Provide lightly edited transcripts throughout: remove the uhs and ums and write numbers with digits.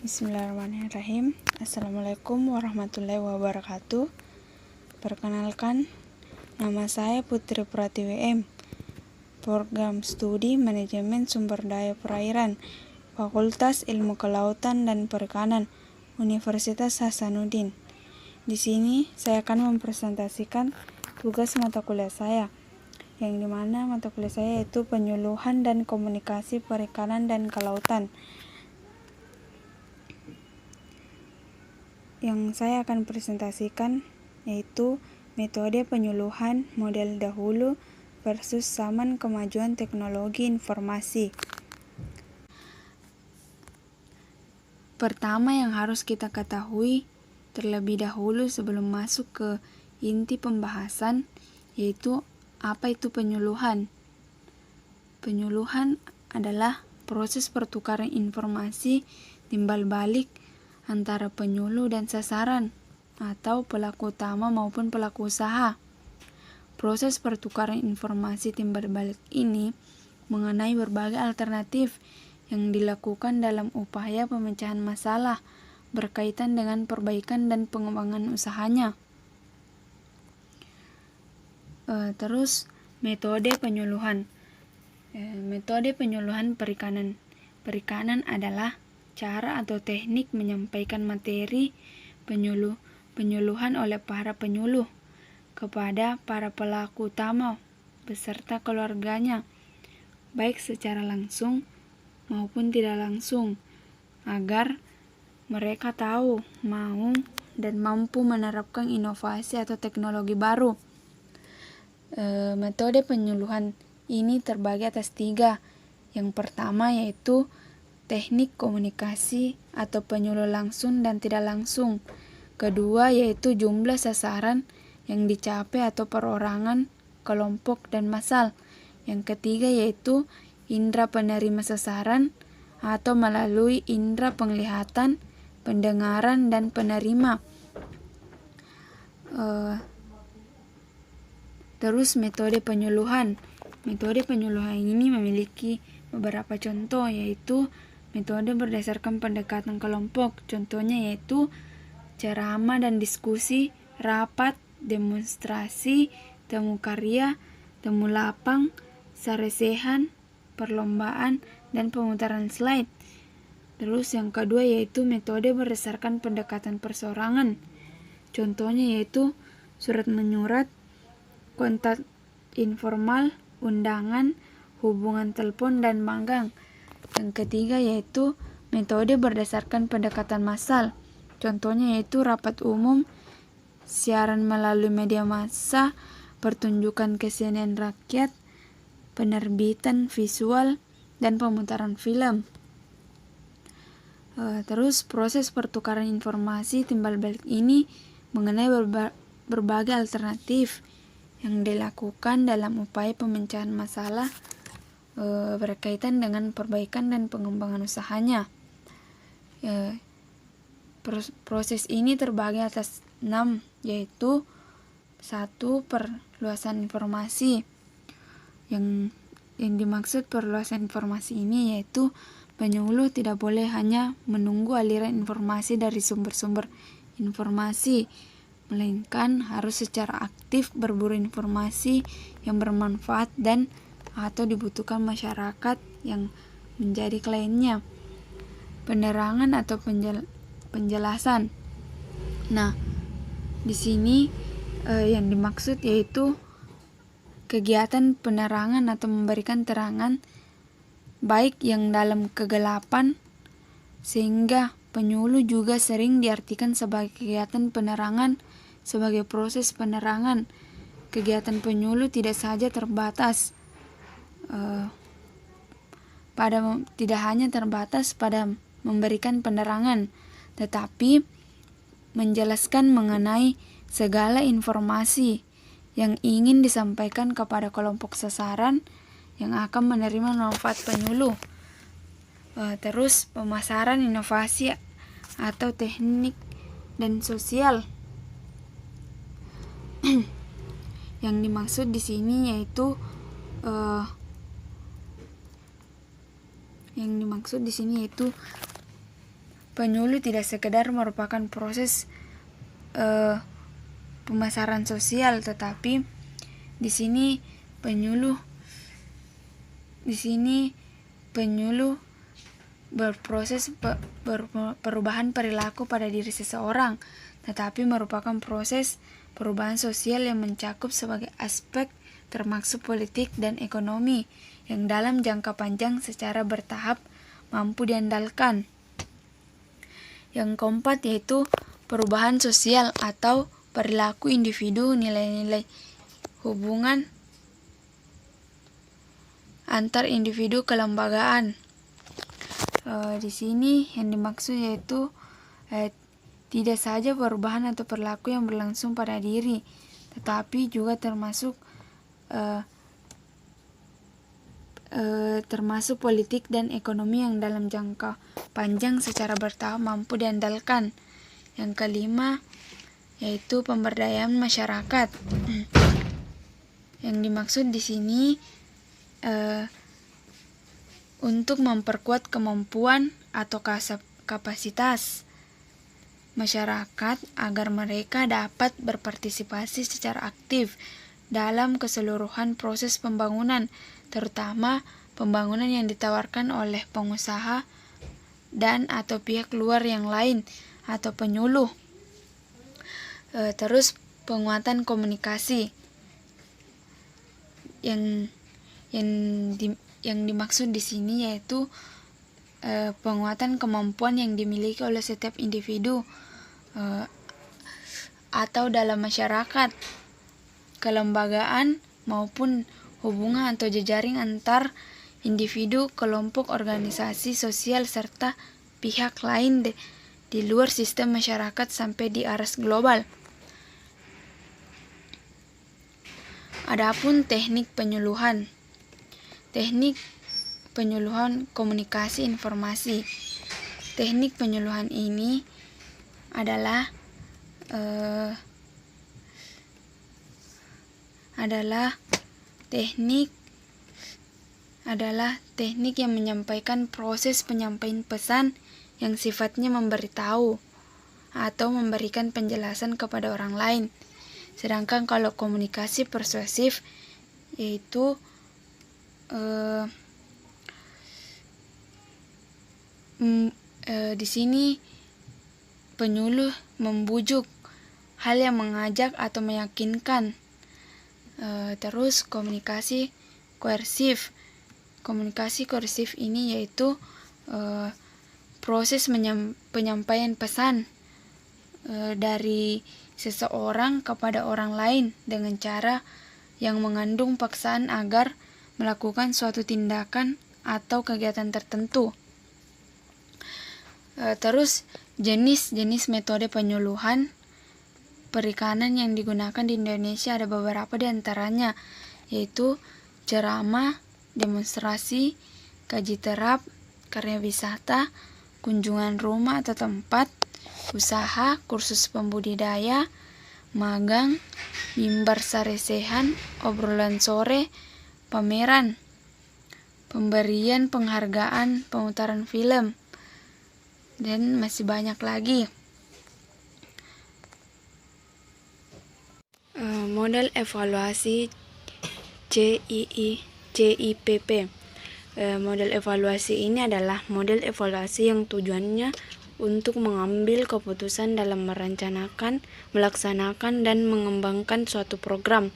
Bismillahirrahmanirrahim. Assalamualaikum warahmatullahi wabarakatuh. Perkenalkan, nama saya Putri Pratiwi M. Program Studi Manajemen Sumber Daya Perairan, Fakultas Ilmu Kelautan dan Perikanan, Universitas Hasanuddin. Di sini saya akan mempresentasikan tugas mata kuliah saya, yang dimana mata kuliah saya yaitu Penyuluhan dan Komunikasi Perikanan dan Kelautan. Yang saya akan presentasikan yaitu metode penyuluhan model dahulu versus zaman kemajuan teknologi informasi. Pertama yang harus kita ketahui terlebih dahulu sebelum masuk ke inti pembahasan yaitu apa itu penyuluhan. Penyuluhan adalah proses pertukaran informasi timbal balik antara penyuluh dan sasaran atau pelaku utama maupun pelaku usaha. Proses pertukaran informasi timbal balik ini mengenai berbagai alternatif yang dilakukan dalam upaya pemecahan masalah berkaitan dengan perbaikan dan pengembangan usahanya. Terus metode penyuluhan. Metode penyuluhan perikanan. Perikanan adalah cara atau teknik menyampaikan materi penyuluhan oleh para penyuluh kepada para pelaku utama beserta keluarganya, baik secara langsung maupun tidak langsung, agar mereka tahu, mau, dan mampu menerapkan inovasi atau teknologi baru. Metode penyuluhan ini terbagi atas 3. Yang pertama yaitu teknik komunikasi atau penyuluh langsung dan tidak langsung. Kedua yaitu jumlah sasaran yang dicapai atau perorangan, kelompok, dan masal. Yang ketiga yaitu indera penerima sasaran atau melalui indera penglihatan, pendengaran, dan penerima. Terus metode penyuluhan. Metode penyuluhan ini memiliki beberapa contoh yaitu metode berdasarkan pendekatan kelompok. Contohnya yaitu ceramah dan diskusi, rapat, demonstrasi, temu karya, temu lapang, saresehan, perlombaan, dan pemutaran slide. Terus yang kedua yaitu metode berdasarkan pendekatan perseorangan. Contohnya yaitu surat menyurat, kontak informal, undangan, hubungan telepon, dan magang. Yang ketiga yaitu metode berdasarkan pendekatan massal. Contohnya yaitu rapat umum, siaran melalui media massa, pertunjukan kesenian rakyat, penerbitan visual, dan pemutaran film. Terus proses pertukaran informasi timbal balik ini mengenai berbagai alternatif yang dilakukan dalam upaya pemecahan masalah berkaitan dengan perbaikan dan pengembangan usahanya. Proses ini terbagi atas 6 yaitu 1. Perluasan informasi. Yang dimaksud perluasan informasi ini yaitu penyuluh tidak boleh hanya menunggu aliran informasi dari sumber-sumber informasi, melainkan harus secara aktif berburu informasi yang bermanfaat dan atau dibutuhkan masyarakat yang menjadi kliennya. Penerangan atau penjelasan. Nah, di sini yang dimaksud yaitu kegiatan penerangan atau memberikan terangan baik yang dalam kegelapan, sehingga penyuluh juga sering diartikan sebagai kegiatan penerangan sebagai proses penerangan. Kegiatan penyuluh tidak saja terbatas tidak hanya terbatas pada memberikan penerangan, tetapi menjelaskan mengenai segala informasi yang ingin disampaikan kepada kelompok sasaran yang akan menerima manfaat penyuluh. Terus pemasaran inovasi atau teknik dan sosial. Yang dimaksud di sini yaitu penyuluh tidak sekedar merupakan proses pemasaran sosial, tetapi di sini penyuluh berproses perubahan perilaku pada diri seseorang, tetapi merupakan proses perubahan sosial yang mencakup sebagai aspek termasuk politik dan ekonomi yang dalam jangka panjang secara bertahap mampu diandalkan. Yang keempat yaitu perubahan sosial atau perilaku individu, nilai-nilai hubungan antar individu kelembagaan. Di sini yang dimaksud yaitu tidak saja perubahan atau perilaku yang berlangsung pada diri, tetapi juga termasuk politik dan ekonomi yang dalam jangka panjang secara bertahap mampu diandalkan. Yang kelima yaitu pemberdayaan masyarakat. Yang dimaksud di sini untuk memperkuat kemampuan atau kapasitas masyarakat agar mereka dapat berpartisipasi secara aktif dalam keseluruhan proses pembangunan, terutama pembangunan yang ditawarkan oleh pengusaha dan atau pihak luar yang lain atau penyuluh. Terus penguatan komunikasi yang dimaksud di sini yaitu penguatan kemampuan yang dimiliki oleh setiap individu atau dalam masyarakat, kelembagaan maupun hubungan atau jejaring antar individu, kelompok, organisasi sosial serta pihak lain di luar sistem masyarakat sampai di aras global. Adapun teknik penyuluhan. Teknik penyuluhan komunikasi informasi. Teknik penyuluhan ini adalah teknik yang menyampaikan proses penyampaian pesan yang sifatnya memberitahu atau memberikan penjelasan kepada orang lain. Sedangkan kalau komunikasi persuasif yaitu di sini penyuluh membujuk hal yang mengajak atau meyakinkan. Terus komunikasi koersif. Komunikasi koersif ini yaitu proses penyampaian pesan dari seseorang kepada orang lain dengan cara yang mengandung paksaan agar melakukan suatu tindakan atau kegiatan tertentu. Terus jenis-jenis metode penyuluhan perikanan yang digunakan di Indonesia ada beberapa di antaranya, yaitu ceramah, demonstrasi, kaji terap, karya wisata, kunjungan rumah atau tempat, usaha, kursus pembudidaya, magang, mimbar saresehan, obrolan sore, pameran, pemberian penghargaan, pemutaran film, dan masih banyak lagi. Model evaluasi CIPP. Model evaluasi ini adalah model evaluasi yang tujuannya untuk mengambil keputusan dalam merencanakan, melaksanakan, dan mengembangkan suatu program.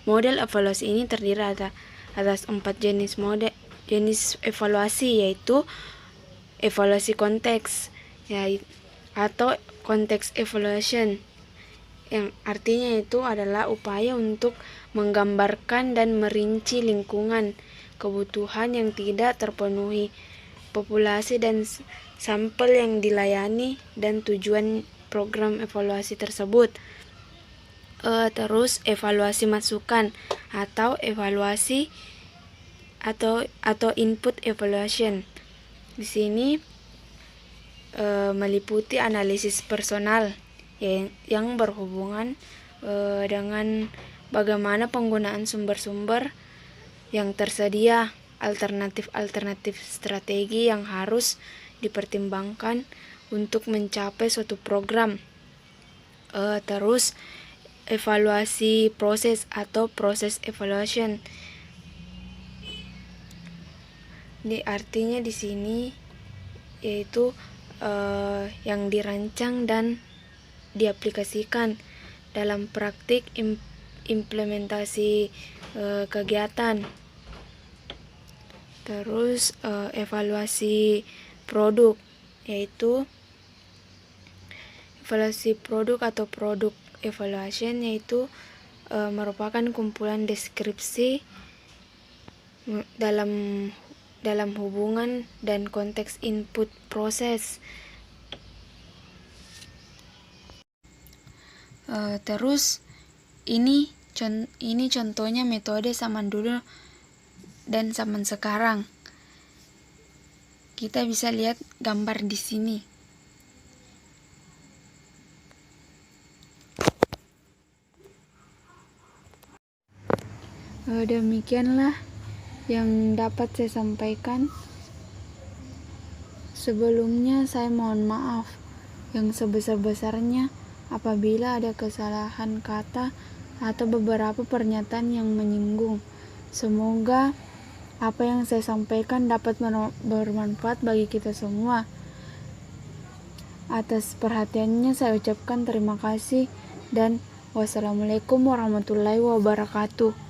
Model evaluasi ini terdiri atas 4 jenis evaluasi, yaitu evaluasi konteks atau konteks evaluation, yang artinya itu adalah upaya untuk menggambarkan dan merinci lingkungan, kebutuhan yang tidak terpenuhi, populasi dan sampel yang dilayani, dan tujuan program evaluasi tersebut. Terus evaluasi masukan atau evaluasi atau input evaluation. Di sini meliputi analisis personal yang berhubungan dengan bagaimana penggunaan sumber-sumber yang tersedia, alternatif strategi yang harus dipertimbangkan, untuk mencapai suatu program. Terus evaluasi proses atau proses evaluation. Artinya di sini yaitu yang dirancang dan diaplikasikan dalam praktik implementasi kegiatan. Terus evaluasi produk, yaitu evaluasi produk atau produk evaluation, yaitu merupakan kumpulan deskripsi dalam hubungan dan konteks input proses. Terus ini contohnya metode zaman dulu dan zaman sekarang. Kita bisa lihat gambar di sini. Demikianlah yang dapat saya sampaikan. Sebelumnya saya mohon maaf yang sebesar-besarnya apabila ada kesalahan kata atau beberapa pernyataan yang menyinggung. Semoga apa yang saya sampaikan dapat bermanfaat bagi kita semua. Atas perhatiannya saya ucapkan terima kasih dan wassalamualaikum warahmatullahi wabarakatuh.